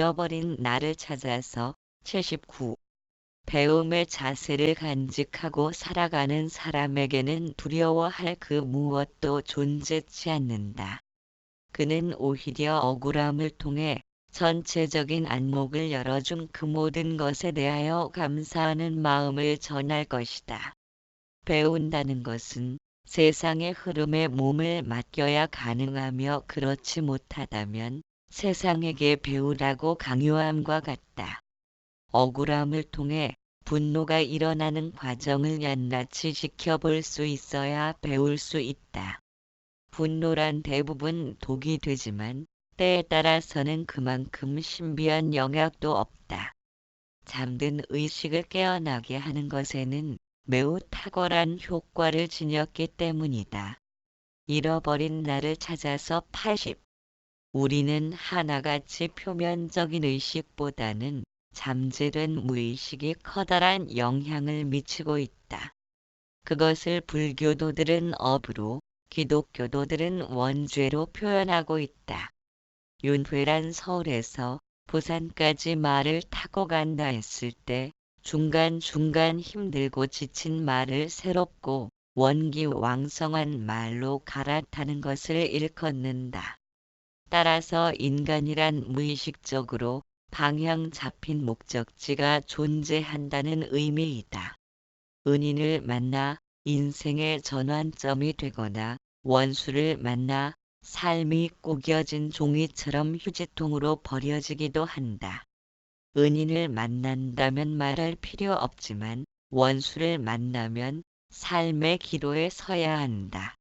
잃어버린 나를 찾아서 79. 배움의 자세를 간직하고 살아가는 사람에게는 두려워할 그 무엇도 존재치 않는다. 그는 오히려 억울함을 통해 전체적인 안목을 열어준 그 모든 것에 대하여 감사하는 마음을 전할 것이다. 배운다는 것은 세상의 흐름에 몸을 맡겨야 가능하며 그렇지 못하다면 세상에게 배우라고 강요함과 같다. 억울함을 통해 분노가 일어나는 과정을 낱낱이 지켜볼 수 있어야 배울 수 있다. 분노란 대부분 독이 되지만 때에 따라서는 그만큼 신비한 영향도 없다. 잠든 의식을 깨어나게 하는 것에는 매우 탁월한 효과를 지녔기 때문이다. 잃어버린 나를 찾아서 80. 우리는 하나같이 표면적인 의식보다는 잠재된 무의식이 커다란 영향을 미치고 있다. 그것을 불교도들은 업으로, 기독교도들은 원죄로 표현하고 있다. 윤회란 서울에서 부산까지 말을 타고 간다 했을 때 중간중간 힘들고 지친 말을 새롭고 원기왕성한 말로 갈아타는 것을 일컫는다. 따라서 인간이란 무의식적으로 방향 잡힌 목적지가 존재한다는 의미이다. 은인을 만나 인생의 전환점이 되거나 원수를 만나 삶이 꾸겨진 종이처럼 휴지통으로 버려지기도 한다. 은인을 만난다면 말할 필요 없지만 원수를 만나면 삶의 기로에 서야 한다.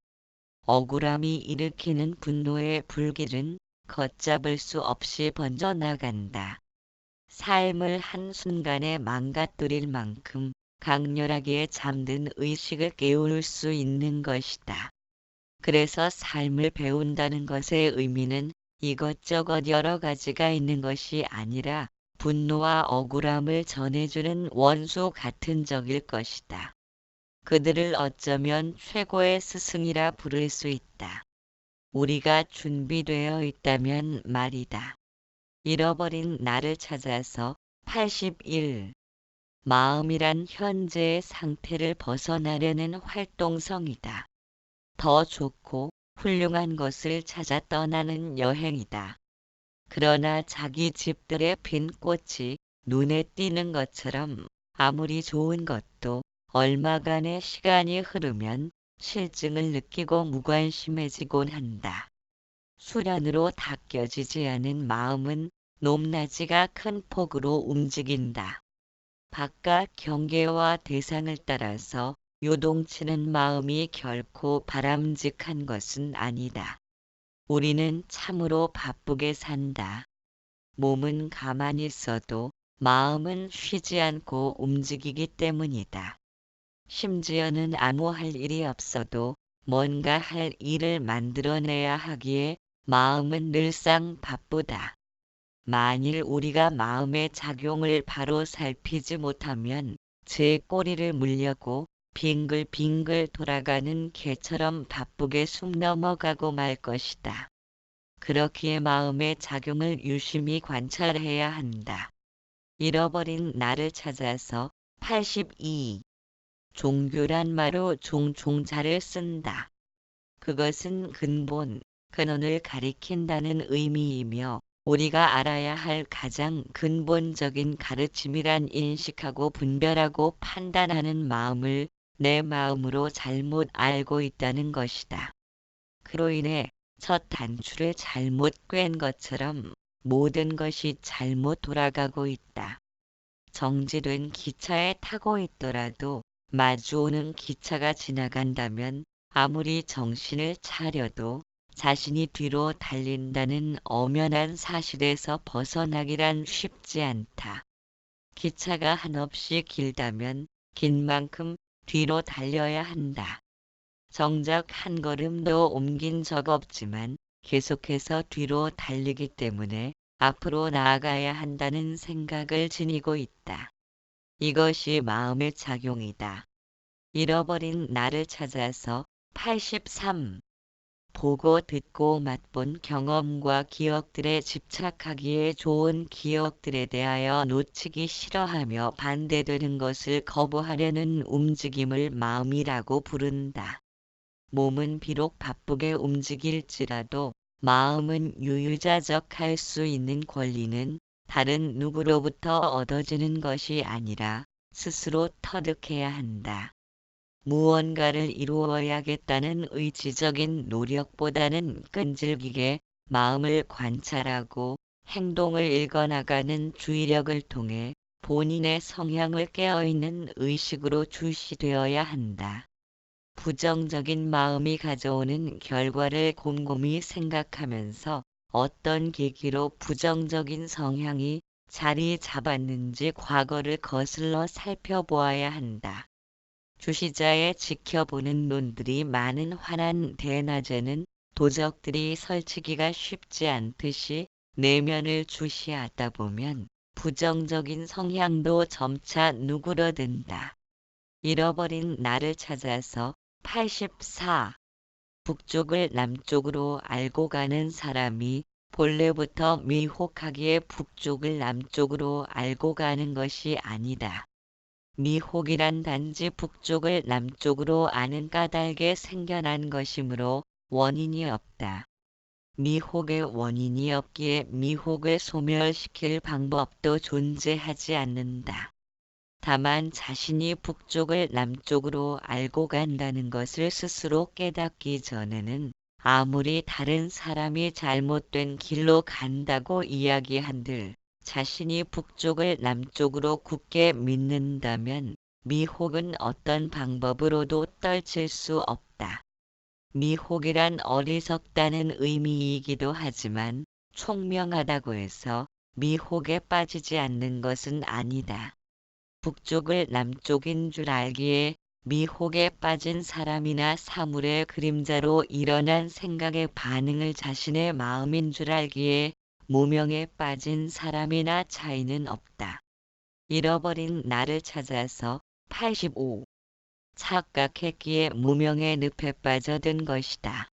억울함이 일으키는 분노의 불길은 걷잡을 수 없이 번져나간다. 삶을 한순간에 망가뜨릴 만큼 강렬하게 잠든 의식을 깨울 수 있는 것이다. 그래서 삶을 배운다는 것의 의미는 이것저것 여러 가지가 있는 것이 아니라 분노와 억울함을 전해주는 원수 같은 적일 것이다. 그들을 어쩌면 최고의 스승이라 부를 수 있다. 우리가 준비되어 있다면 말이다. 잃어버린 나를 찾아서 81. 마음이란 현재의 상태를 벗어나려는 활동성이다. 더 좋고 훌륭한 것을 찾아 떠나는 여행이다. 그러나 자기 집들의 핀 꽃이 눈에 띄는 것처럼 아무리 좋은 것도 얼마간의 시간이 흐르면 실증을 느끼고 무관심해지곤 한다. 수련으로 닦여지지 않은 마음은 높낮이가 큰 폭으로 움직인다. 바깥 경계와 대상을 따라서 요동치는 마음이 결코 바람직한 것은 아니다. 우리는 참으로 바쁘게 산다. 몸은 가만히 있어도 마음은 쉬지 않고 움직이기 때문이다. 심지어는 아무 할 일이 없어도 뭔가 할 일을 만들어내야 하기에 마음은 늘상 바쁘다. 만일 우리가 마음의 작용을 바로 살피지 못하면 제 꼬리를 물려고 빙글빙글 돌아가는 개처럼 바쁘게 숨 넘어가고 말 것이다. 그렇기에 마음의 작용을 유심히 관찰해야 한다. 잃어버린 나를 찾아서 82. 종교란 말로 종자를 쓴다. 그것은 근본, 근원을 가리킨다는 의미이며 우리가 알아야 할 가장 근본적인 가르침이란 인식하고 분별하고 판단하는 마음을 내 마음으로 잘못 알고 있다는 것이다. 그로 인해 첫 단추를 잘못 꿰는 것처럼 모든 것이 잘못 돌아가고 있다. 정지된 기차에 타고 있더라도 마주오는 기차가 지나간다면 아무리 정신을 차려도 자신이 뒤로 달린다는 엄연한 사실에서 벗어나기란 쉽지 않다. 기차가 한없이 길다면 긴 만큼 뒤로 달려야 한다. 정작 한 걸음도 옮긴 적 없지만 계속해서 뒤로 달리기 때문에 앞으로 나아가야 한다는 생각을 지니고 있다. 이것이 마음의 작용이다. 잃어버린 나를 찾아서 83. 보고 듣고 맛본 경험과 기억들에 집착하기에 좋은 기억들에 대하여 놓치기 싫어하며 반대되는 것을 거부하려는 움직임을 마음이라고 부른다. 몸은 비록 바쁘게 움직일지라도 마음은 유유자적할 수 있는 권리는 다른 누구로부터 얻어지는 것이 아니라 스스로 터득해야 한다. 무언가를 이루어야겠다는 의지적인 노력보다는 끈질기게 마음을 관찰하고 행동을 읽어나가는 주의력을 통해 본인의 성향을 깨어있는 의식으로 주시되어야 한다. 부정적인 마음이 가져오는 결과를 곰곰이 생각하면서 어떤 계기로 부정적인 성향이 자리 잡았는지 과거를 거슬러 살펴보아야 한다. 주시자의 지켜보는 눈들이 많은 환한 대낮에는 도적들이 설치기가 쉽지 않듯이 내면을 주시하다 보면 부정적인 성향도 점차 누그러든다. 잃어버린 나를 찾아서 84. 북쪽을 남쪽으로 알고 가는 사람이 본래부터 미혹하기에 북쪽을 남쪽으로 알고 가는 것이 아니다. 미혹이란 단지 북쪽을 남쪽으로 아는 까닭에 생겨난 것이므로 원인이 없다. 미혹의 원인이 없기에 미혹을 소멸시킬 방법도 존재하지 않는다. 다만 자신이 북쪽을 남쪽으로 알고 간다는 것을 스스로 깨닫기 전에는 아무리 다른 사람이 잘못된 길로 간다고 이야기한들 자신이 북쪽을 남쪽으로 굳게 믿는다면 미혹은 어떤 방법으로도 떨칠 수 없다. 미혹이란 어리석다는 의미이기도 하지만 총명하다고 해서 미혹에 빠지지 않는 것은 아니다. 북쪽을 남쪽인 줄 알기에 미혹에 빠진 사람이나 사물의 그림자로 일어난 생각의 반응을 자신의 마음인 줄 알기에 무명에 빠진 사람이나 차이는 없다. 잃어버린 나를 찾아서 85. 착각했기에 무명의 늪에 빠져든 것이다.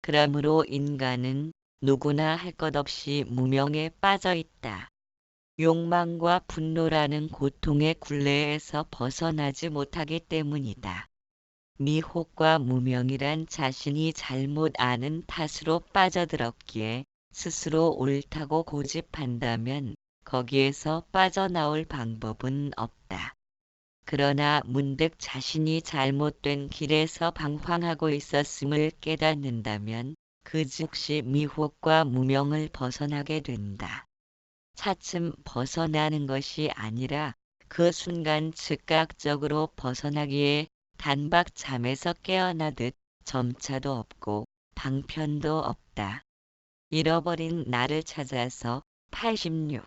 그러므로 인간은 누구나 할 것 없이 무명에 빠져 있다. 욕망과 분노라는 고통의 굴레에서 벗어나지 못하기 때문이다. 미혹과 무명이란 자신이 잘못 아는 탓으로 빠져들었기에 스스로 옳다고 고집한다면 거기에서 빠져나올 방법은 없다. 그러나 문득 자신이 잘못된 길에서 방황하고 있었음을 깨닫는다면 그 즉시 미혹과 무명을 벗어나게 된다. 차츰 벗어나는 것이 아니라 그 순간 즉각적으로 벗어나기에 단박 잠에서 깨어나듯 점차도 없고 방편도 없다. 잃어버린 나를 찾아서 86.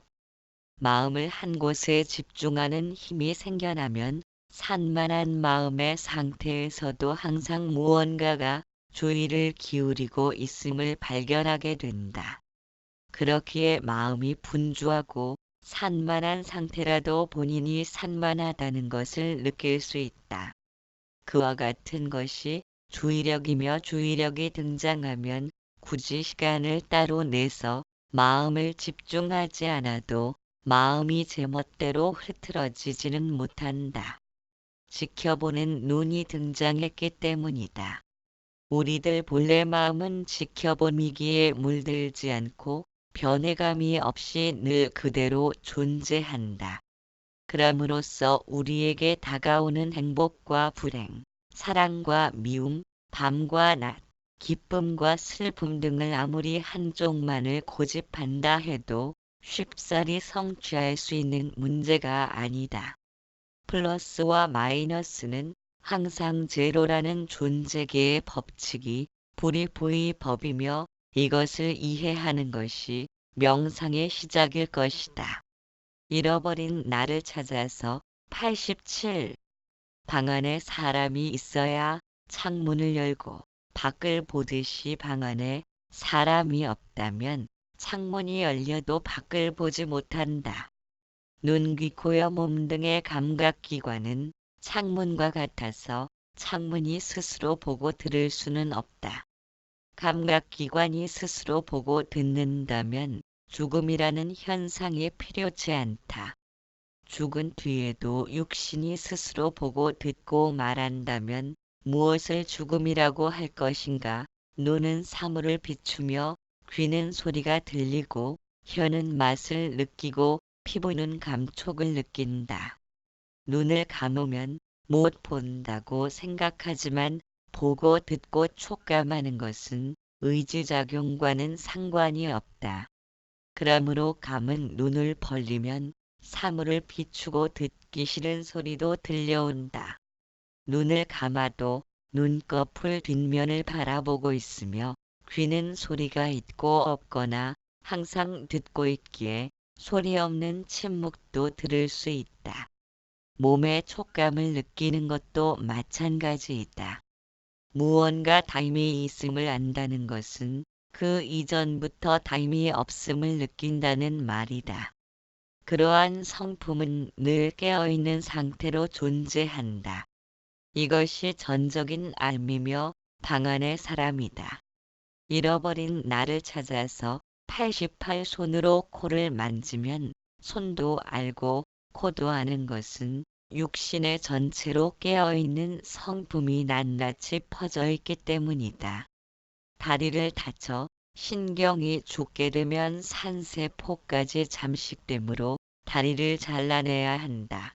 마음을 한 곳에 집중하는 힘이 생겨나면 산만한 마음의 상태에서도 항상 무언가가 주의를 기울이고 있음을 발견하게 된다. 그렇기에 마음이 분주하고 산만한 상태라도 본인이 산만하다는 것을 느낄 수 있다. 그와 같은 것이 주의력이며 주의력이 등장하면 굳이 시간을 따로 내서 마음을 집중하지 않아도 마음이 제멋대로 흐트러지지는 못한다. 지켜보는 눈이 등장했기 때문이다. 우리들 본래 마음은 지켜봄이기에 물들지 않고 변해감이 없이 늘 그대로 존재한다. 그럼으로써 우리에게 다가오는 행복과 불행, 사랑과 미움, 밤과 낮, 기쁨과 슬픔 등을 아무리 한쪽만을 고집한다 해도 쉽사리 성취할 수 있는 문제가 아니다. 플러스와 마이너스는 항상 제로라는 존재계의 법칙이 불이보의 법이며 이것을 이해하는 것이 명상의 시작일 것이다. 잃어버린 나를 찾아서 87. 방 안에 사람이 있어야 창문을 열고 밖을 보듯이 방 안에 사람이 없다면 창문이 열려도 밖을 보지 못한다. 눈, 귀, 코, 몸 등의 감각기관은 창문과 같아서 창문이 스스로 보고 들을 수는 없다. 감각기관이 스스로 보고 듣는다면 죽음이라는 현상이 필요치 않다. 죽은 뒤에도 육신이 스스로 보고 듣고 말한다면 무엇을 죽음이라고 할 것인가? 눈은 사물을 비추며 귀는 소리가 들리고 혀는 맛을 느끼고 피부는 감촉을 느낀다. 눈을 감으면 못 본다고 생각하지만 보고 듣고 촉감하는 것은 의지작용과는 상관이 없다. 그러므로 감은 눈을 벌리면 사물을 비추고 듣기 싫은 소리도 들려온다. 눈을 감아도 눈꺼풀 뒷면을 바라보고 있으며 귀는 소리가 있고 없거나 항상 듣고 있기에 소리 없는 침묵도 들을 수 있다. 몸의 촉감을 느끼는 것도 마찬가지이다. 무언가 다임이 있음을 안다는 것은 그 이전부터 다임이 없음을 느낀다는 말이다. 그러한 성품은 늘 깨어있는 상태로 존재한다. 이것이 전적인 알미며 방안의 사람이다. 잃어버린 나를 찾아서 88손으로 코를 만지면 손도 알고 코도 아는 것은 육신의 전체로 깨어있는 성품이 낱낱이 퍼져 있기 때문이다. 다리를 다쳐 신경이 죽게 되면 산세포까지 잠식되므로 다리를 잘라내야 한다.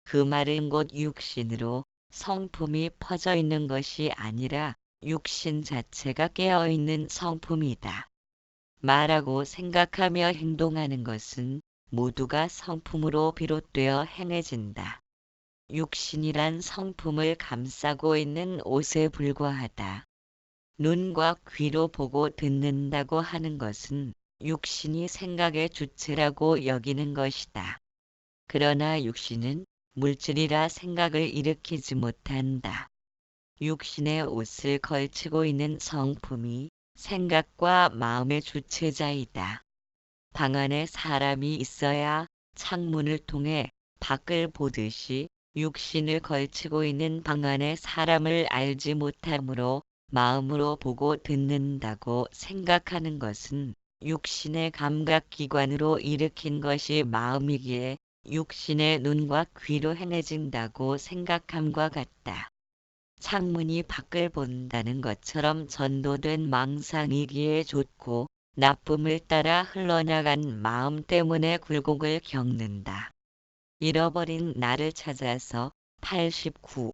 그 말은 곧 육신으로 성품이 퍼져 있는 것이 아니라 육신 자체가 깨어있는 성품이다. 말하고 생각하며 행동하는 것은 모두가 성품으로 비롯되어 행해진다. 육신이란 성품을 감싸고 있는 옷에 불과하다. 눈과 귀로 보고 듣는다고 하는 것은 육신이 생각의 주체라고 여기는 것이다. 그러나 육신은 물질이라 생각을 일으키지 못한다. 육신의 옷을 걸치고 있는 성품이 생각과 마음의 주체자이다. 방 안에 사람이 있어야 창문을 통해 밖을 보듯이 육신을 걸치고 있는 방 안에 사람을 알지 못하므로 마음으로 보고 듣는다고 생각하는 것은 육신의 감각기관으로 일으킨 것이 마음이기에 육신의 눈과 귀로 행해진다고 생각함과 같다. 창문이 밖을 본다는 것처럼 전도된 망상이기에 좋고 나쁨을 따라 흘러나간 마음 때문에 굴곡을 겪는다. 잃어버린 나를 찾아서 89.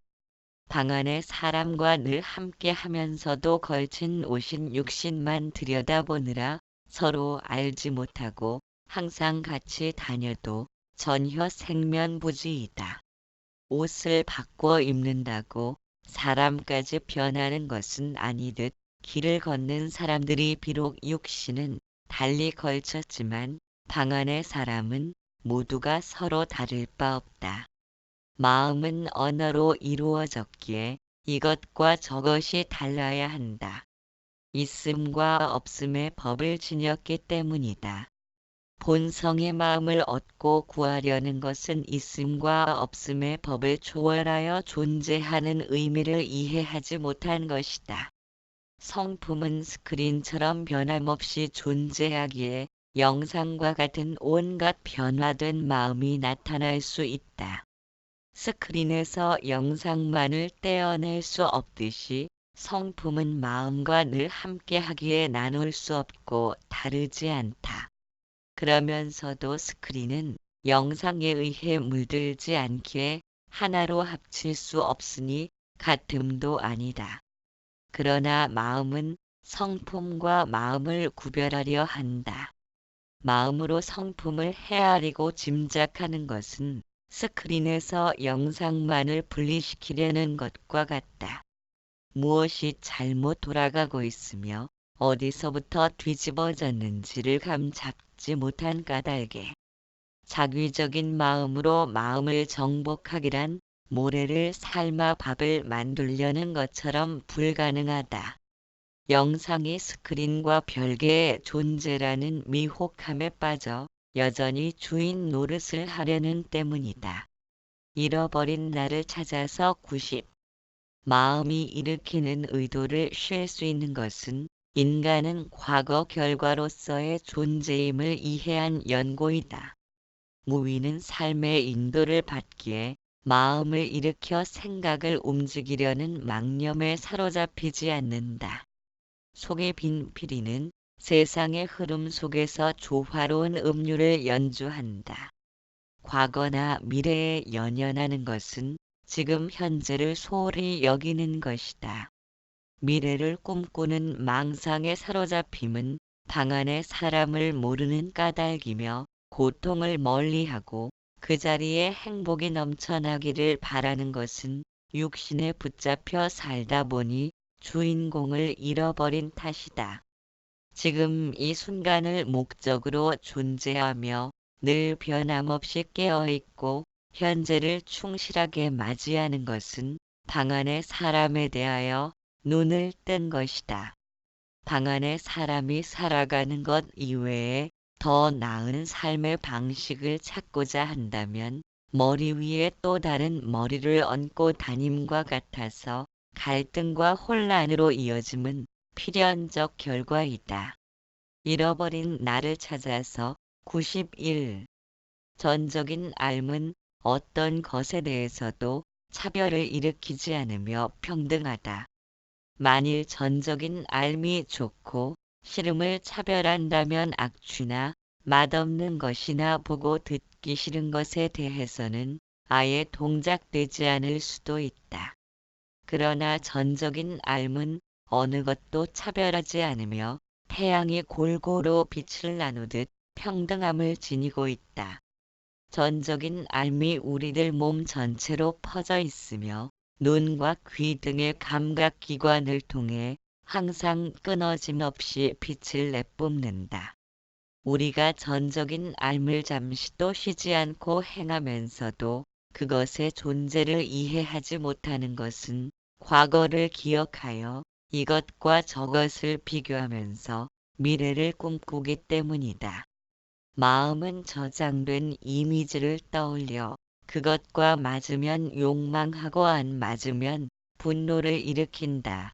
방 안에 사람과 늘 함께 하면서도 걸친 옷인 육신만 들여다보느라 서로 알지 못하고 항상 같이 다녀도 전혀 생면부지이다. 옷을 바꿔 입는다고 사람까지 변하는 것은 아니듯 길을 걷는 사람들이 비록 육신은 달리 걸쳤지만 방 안의 사람은 모두가 서로 다를 바 없다. 마음은 언어로 이루어졌기에 이것과 저것이 달라야 한다. 있음과 없음의 법을 지녔기 때문이다. 본성의 마음을 얻고 구하려는 것은 있음과 없음의 법을 초월하여 존재하는 의미를 이해하지 못한 것이다. 성품은 스크린처럼 변함없이 존재하기에 영상과 같은 온갖 변화된 마음이 나타날 수 있다. 스크린에서 영상만을 떼어낼 수 없듯이 성품은 마음과 늘 함께하기에 나눌 수 없고 다르지 않다. 그러면서도 스크린은 영상에 의해 물들지 않기에 하나로 합칠 수 없으니 같음도 아니다. 그러나 마음은 성품과 마음을 구별하려 한다. 마음으로 성품을 헤아리고 짐작하는 것은 스크린에서 영상만을 분리시키려는 것과 같다. 무엇이 잘못 돌아가고 있으며 어디서부터 뒤집어졌는지를 감잡지 못한 까닭에 자귀적인 마음으로 마음을 정복하기란 모래를 삶아 밥을 만들려는 것처럼 불가능하다. 영상이 스크린과 별개의 존재라는 미혹함에 빠져 여전히 주인 노릇을 하려는 때문이다. 잃어버린 나를 찾아서 90. 마음이 일으키는 의도를 쉴 수 있는 것은 인간은 과거 결과로서의 존재임을 이해한 연고이다. 무위는 삶의 인도를 받기에 마음을 일으켜 생각을 움직이려는 망념에 사로잡히지 않는다. 속의 빈 피리는 세상의 흐름 속에서 조화로운 음률을 연주한다. 과거나 미래에 연연하는 것은 지금 현재를 소홀히 여기는 것이다. 미래를 꿈꾸는 망상에 사로잡힘은 방안의 사람을 모르는 까닭이며 고통을 멀리하고 그 자리에 행복이 넘쳐나기를 바라는 것은 육신에 붙잡혀 살다 보니 주인공을 잃어버린 탓이다. 지금 이 순간을 목적으로 존재하며 늘 변함없이 깨어있고 현재를 충실하게 맞이하는 것은 방안의 사람에 대하여 눈을 뜬 것이다. 방안의 사람이 살아가는 것 이외에 더 나은 삶의 방식을 찾고자 한다면 머리 위에 또 다른 머리를 얹고 다님과 같아서 갈등과 혼란으로 이어짐은 필연적 결과이다. 잃어버린 나를 찾아서 91. 전적인 삶은 어떤 것에 대해서도 차별을 일으키지 않으며 평등하다. 만일 전적인 삶이 좋고 싫음을 차별한다면 악취나 맛없는 것이나 보고 듣기 싫은 것에 대해서는 아예 동작되지 않을 수도 있다. 그러나 전적인 삶은 어느 것도 차별하지 않으며 태양이 골고루 빛을 나누듯 평등함을 지니고 있다. 전적인 삶이 우리들 몸 전체로 퍼져 있으며 눈과 귀 등의 감각기관을 통해 항상 끊어짐 없이 빛을 내뿜는다. 우리가 전적인 삶을 잠시도 쉬지 않고 행하면서도 그것의 존재를 이해하지 못하는 것은 과거를 기억하여 이것과 저것을 비교하면서 미래를 꿈꾸기 때문이다. 마음은 저장된 이미지를 떠올려 그것과 맞으면 욕망하고 안 맞으면 분노를 일으킨다.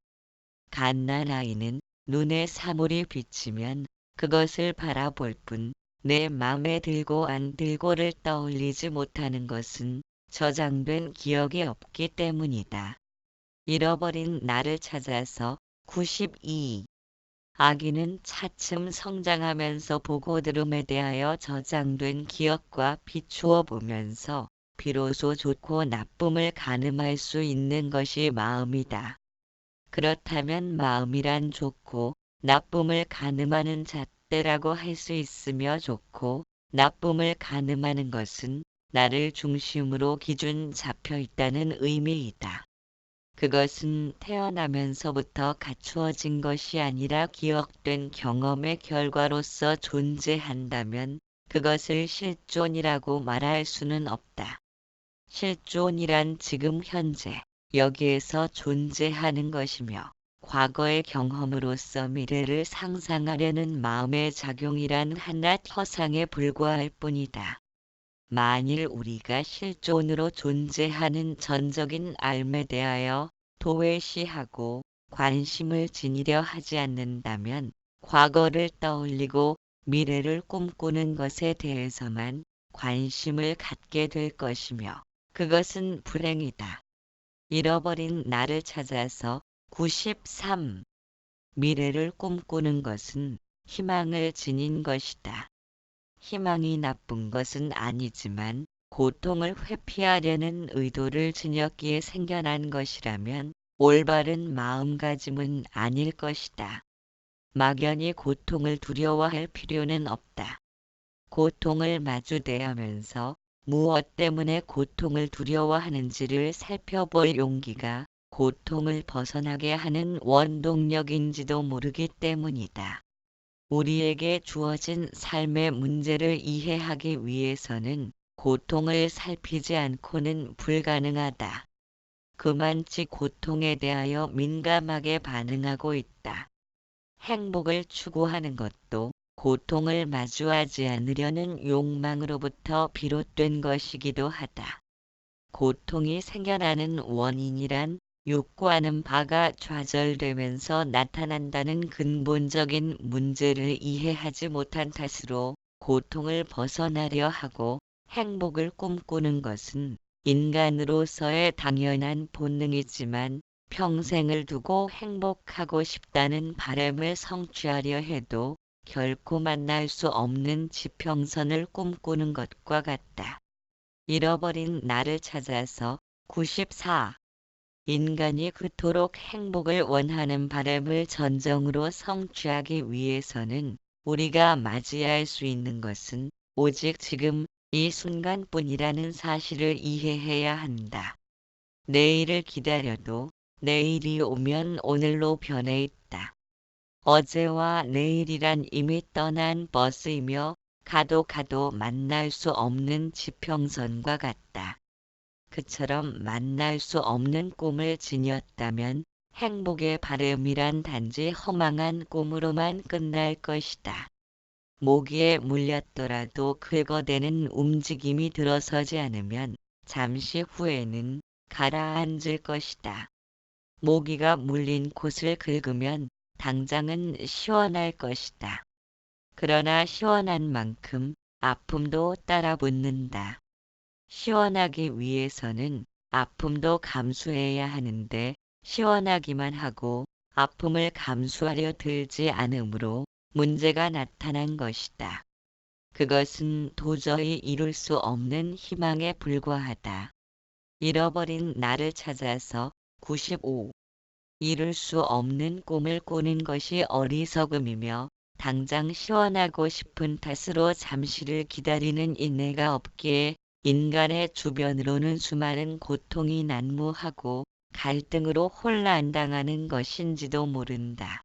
갓난아이는 눈에 사물이 비치면 그것을 바라볼 뿐 내 맘에 들고 안 들고를 떠올리지 못하는 것은 저장된 기억이 없기 때문이다. 잃어버린 나를 찾아서 92. 아기는 차츰 성장하면서 보고 들음에 대하여 저장된 기억과 비추어 보면서 비로소 좋고 나쁨을 가늠할 수 있는 것이 마음이다. 그렇다면 마음이란 좋고 나쁨을 가늠하는 잣대라고 할 수 있으며 좋고 나쁨을 가늠하는 것은 나를 중심으로 기준 잡혀 있다는 의미이다. 그것은 태어나면서부터 갖추어진 것이 아니라 기억된 경험의 결과로서 존재한다면 그것을 실존이라고 말할 수는 없다. 실존이란 지금 현재 여기에서 존재하는 것이며 과거의 경험으로서 미래를 상상하려는 마음의 작용이란 한낱 허상에 불과할 뿐이다. 만일 우리가 실존으로 존재하는 전적인 삶에 대하여 도외시하고 관심을 지니려 하지 않는다면 과거를 떠올리고 미래를 꿈꾸는 것에 대해서만 관심을 갖게 될 것이며 그것은 불행이다. 잃어버린 나를 찾아서 93. 미래를 꿈꾸는 것은 희망을 지닌 것이다. 희망이 나쁜 것은 아니지만 고통을 회피하려는 의도를 지녔기에 생겨난 것이라면 올바른 마음가짐은 아닐 것이다. 막연히 고통을 두려워할 필요는 없다. 고통을 마주 대하면서 무엇 때문에 고통을 두려워하는지를 살펴볼 용기가 고통을 벗어나게 하는 원동력인지도 모르기 때문이다. 우리에게 주어진 삶의 문제를 이해하기 위해서는 고통을 살피지 않고는 불가능하다. 그만치 고통에 대하여 민감하게 반응하고 있다. 행복을 추구하는 것도 고통을 마주하지 않으려는 욕망으로부터 비롯된 것이기도 하다. 고통이 생겨나는 원인이란 욕구하는 바가 좌절되면서 나타난다는 근본적인 문제를 이해하지 못한 탓으로 고통을 벗어나려 하고 행복을 꿈꾸는 것은 인간으로서의 당연한 본능이지만 평생을 두고 행복하고 싶다는 바람을 성취하려 해도 결코 만날 수 없는 지평선을 꿈꾸는 것과 같다. 잃어버린 나를 찾아서 94. 인간이 그토록 행복을 원하는 바람을 전정으로 성취하기 위해서는 우리가 맞이할 수 있는 것은 오직 지금 이 순간뿐이라는 사실을 이해해야 한다. 내일을 기다려도 내일이 오면 오늘로 변해 있다. 어제와 내일이란 이미 떠난 버스이며 가도 가도 만날 수 없는 지평선과 같다. 그처럼 만날 수 없는 꿈을 지녔다면 행복의 바람이란 단지 허망한 꿈으로만 끝날 것이다. 모기에 물렸더라도 긁어대는 움직임이 들어서지 않으면 잠시 후에는 가라앉을 것이다. 모기가 물린 곳을 긁으면 당장은 시원할 것이다. 그러나 시원한 만큼 아픔도 따라 붙는다. 시원하기 위해서는 아픔도 감수해야 하는데 시원하기만 하고 아픔을 감수하려 들지 않으므로 문제가 나타난 것이다. 그것은 도저히 이룰 수 없는 희망에 불과하다. 잃어버린 나를 찾아서 95. 이룰 수 없는 꿈을 꾸는 것이 어리석음이며 당장 시원하고 싶은 탓으로 잠시를 기다리는 인내가 없기에 인간의 주변으로는 수많은 고통이 난무하고 갈등으로 혼란당하는 것인지도 모른다.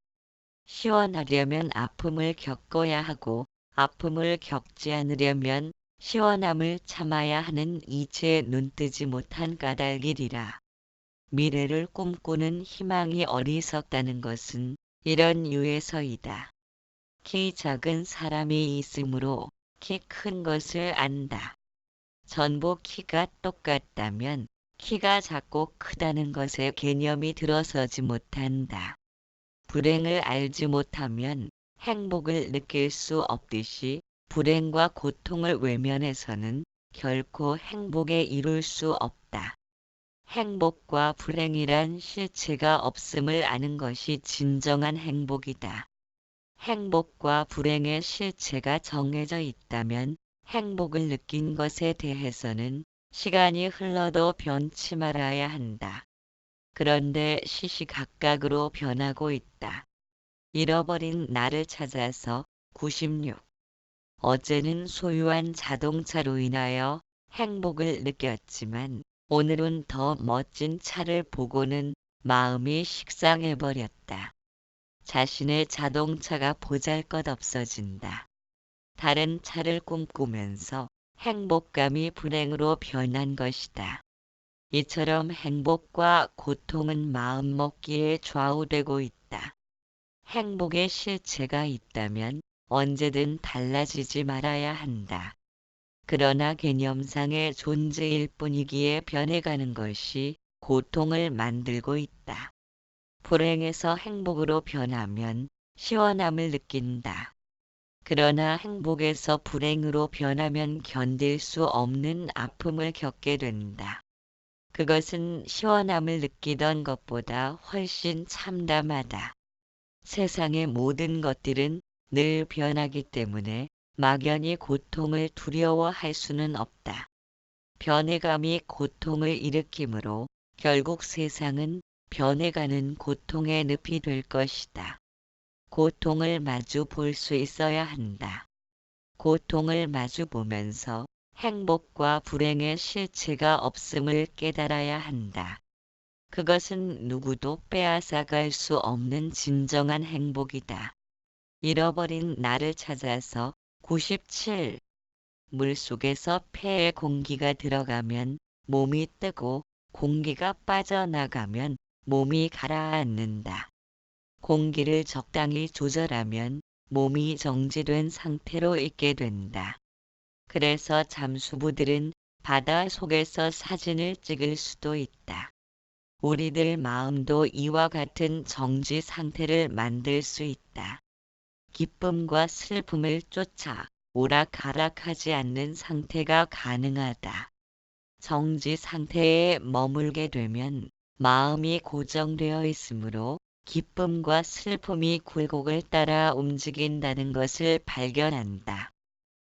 시원하려면 아픔을 겪어야 하고 아픔을 겪지 않으려면 시원함을 참아야 하는 이치에 눈뜨지 못한 까닭이리라. 미래를 꿈꾸는 희망이 어리석다는 것은 이런 이유에서이다. 키 작은 사람이 있으므로 키 큰 것을 안다. 전부 키가 똑같다면 키가 작고 크다는 것에 개념이 들어서지 못한다. 불행을 알지 못하면 행복을 느낄 수 없듯이 불행과 고통을 외면해서는 결코 행복에 이룰 수 없다. 행복과 불행이란 실체가 없음을 아는 것이 진정한 행복이다. 행복과 불행의 실체가 정해져 있다면 행복을 느낀 것에 대해서는 시간이 흘러도 변치 말아야 한다. 그런데 시시각각으로 변하고 있다. 잃어버린 나를 찾아서 96. 어제는 소유한 자동차로 인하여 행복을 느꼈지만 오늘은 더 멋진 차를 보고는 마음이 식상해버렸다. 자신의 자동차가 보잘것없어진다. 다른 차를 꿈꾸면서 행복감이 불행으로 변한 것이다. 이처럼 행복과 고통은 마음먹기에 좌우되고 있다. 행복의 실체가 있다면 언제든 달라지지 말아야 한다. 그러나 개념상의 존재일 뿐이기에 변해가는 것이 고통을 만들고 있다. 불행에서 행복으로 변하면 시원함을 느낀다. 그러나 행복에서 불행으로 변하면 견딜 수 없는 아픔을 겪게 된다. 그것은 시원함을 느끼던 것보다 훨씬 참담하다. 세상의 모든 것들은 늘 변하기 때문에 막연히 고통을 두려워할 수는 없다. 변해감이 고통을 일으키므로 결국 세상은 변해가는 고통의 늪이 될 것이다. 고통을 마주 볼 수 있어야 한다. 고통을 마주 보면서 행복과 불행의 실체가 없음을 깨달아야 한다. 그것은 누구도 빼앗아갈 수 없는 진정한 행복이다. 잃어버린 나를 찾아서 97. 물속에서 폐에 공기가 들어가면 몸이 뜨고 공기가 빠져나가면 몸이 가라앉는다. 공기를 적당히 조절하면 몸이 정지된 상태로 있게 된다. 그래서 잠수부들은 바다 속에서 사진을 찍을 수도 있다. 우리들 마음도 이와 같은 정지 상태를 만들 수 있다. 기쁨과 슬픔을 쫓아 오락가락하지 않는 상태가 가능하다. 정지 상태에 머물게 되면 마음이 고정되어 있으므로 기쁨과 슬픔이 굴곡을 따라 움직인다는 것을 발견한다.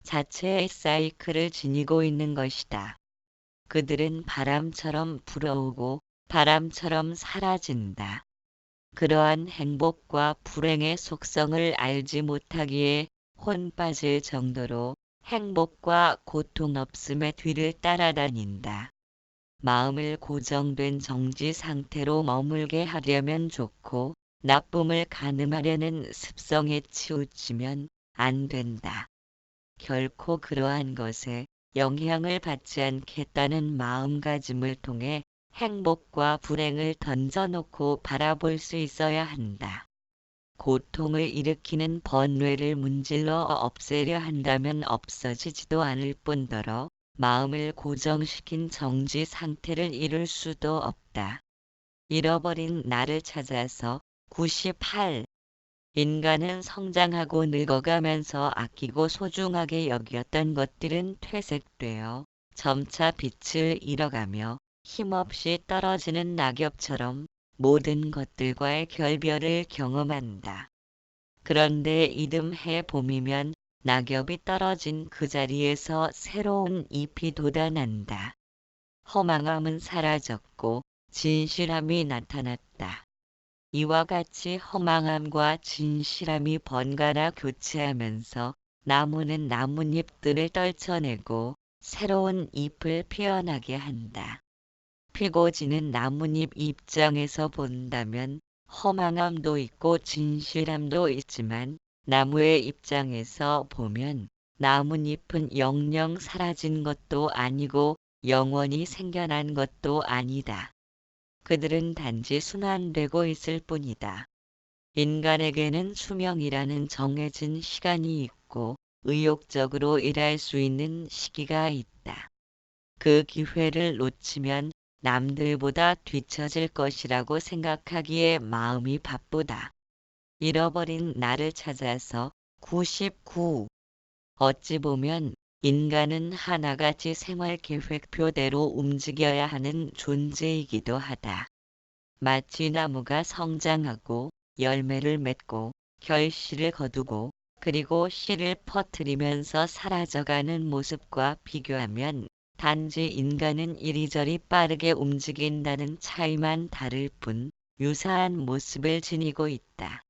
자체의 사이클을 지니고 있는 것이다. 그들은 바람처럼 불어오고 바람처럼 사라진다. 그러한 행복과 불행의 속성을 알지 못하기에 혼 빠질 정도로 행복과 고통 없음의 뒤를 따라다닌다. 마음을 고정된 정지 상태로 머물게 하려면 좋고 나쁨을 가늠하려는 습성에 치우치면 안 된다. 결코 그러한 것에 영향을 받지 않겠다는 마음가짐을 통해 행복과 불행을 던져놓고 바라볼 수 있어야 한다. 고통을 일으키는 번뇌를 문질러 없애려 한다면 없어지지도 않을 뿐더러 마음을 고정시킨 정지 상태를 이룰 수도 없다. 잃어버린 나를 찾아서 98. 인간은 성장하고 늙어가면서 아끼고 소중하게 여겼던 것들은 퇴색되어 점차 빛을 잃어가며 힘없이 떨어지는 낙엽처럼 모든 것들과의 결별을 경험한다. 그런데 이듬해 봄이면 낙엽이 떨어진 그 자리에서 새로운 잎이 돋아난다. 허망함은 사라졌고 진실함이 나타났다. 이와 같이 허망함과 진실함이 번갈아 교체하면서 나무는 나뭇잎들을 떨쳐내고 새로운 잎을 피어나게 한다. 피고 지는 나뭇잎 입장에서 본다면 허망함도 있고 진실함도 있지만 나무의 입장에서 보면 나뭇잎은 영영 사라진 것도 아니고 영원히 생겨난 것도 아니다. 그들은 단지 순환되고 있을 뿐이다. 인간에게는 수명이라는 정해진 시간이 있고 의욕적으로 일할 수 있는 시기가 있다. 그 기회를 놓치면 남들보다 뒤처질 것이라고 생각하기에 마음이 바쁘다. 잃어버린 나를 찾아서 99. 어찌 보면 인간은 하나같이 생활계획표대로 움직여야 하는 존재이기도 하다. 마치 나무가 성장하고 열매를 맺고 결실을 거두고 그리고 씨를 퍼뜨리면서 사라져가는 모습과 비교하면 단지 인간은 이리저리 빠르게 움직인다는 차이만 다를 뿐 유사한 모습을 지니고 있다.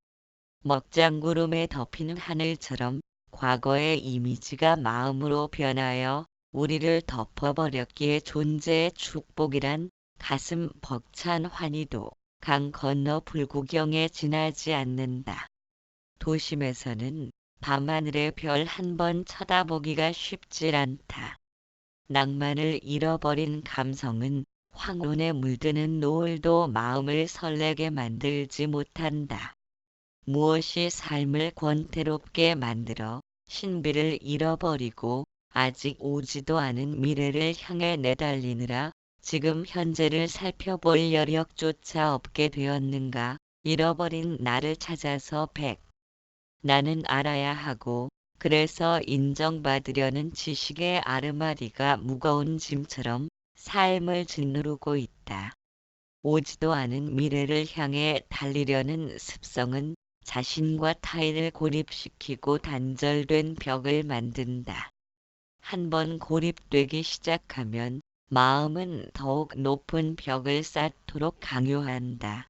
먹장구름에 덮인 하늘처럼 과거의 이미지가 마음으로 변하여 우리를 덮어버렸기에 존재의 축복이란 가슴 벅찬 환희도 강 건너 불구경에 지나지 않는다. 도심에서는 밤하늘의 별 한 번 쳐다보기가 쉽질 않다. 낭만을 잃어버린 감성은 황혼에 물드는 노을도 마음을 설레게 만들지 못한다. 무엇이 삶을 권태롭게 만들어 신비를 잃어버리고 아직 오지도 않은 미래를 향해 내달리느라 지금 현재를 살펴볼 여력조차 없게 되었는가. 잃어버린 나를 찾아서 100. 나는 알아야 하고 그래서 인정받으려는 지식의 아르마리가 무거운 짐처럼 삶을 짓누르고 있다. 오지도 않은 미래를 향해 달리려는 습성은 자신과 타인을 고립시키고 단절된 벽을 만든다. 한번 고립되기 시작하면 마음은 더욱 높은 벽을 쌓도록 강요한다.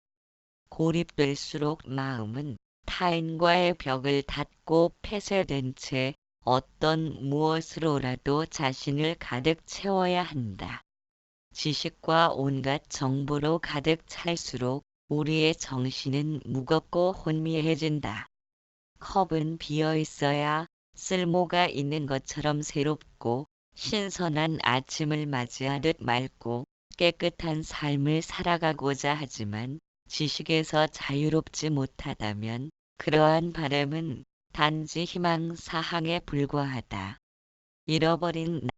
고립될수록 마음은 타인과의 벽을 닫고 폐쇄된 채 어떤 무엇으로라도 자신을 가득 채워야 한다. 지식과 온갖 정보로 가득 찰수록 우리의 정신은 무겁고 혼미해진다. 컵은 비어 있어야 쓸모가 있는 것처럼 새롭고 신선한 아침을 맞이하듯 맑고 깨끗한 삶을 살아가고자 하지만 지식에서 자유롭지 못하다면 그러한 바람은 단지 희망사항에 불과하다. 잃어버린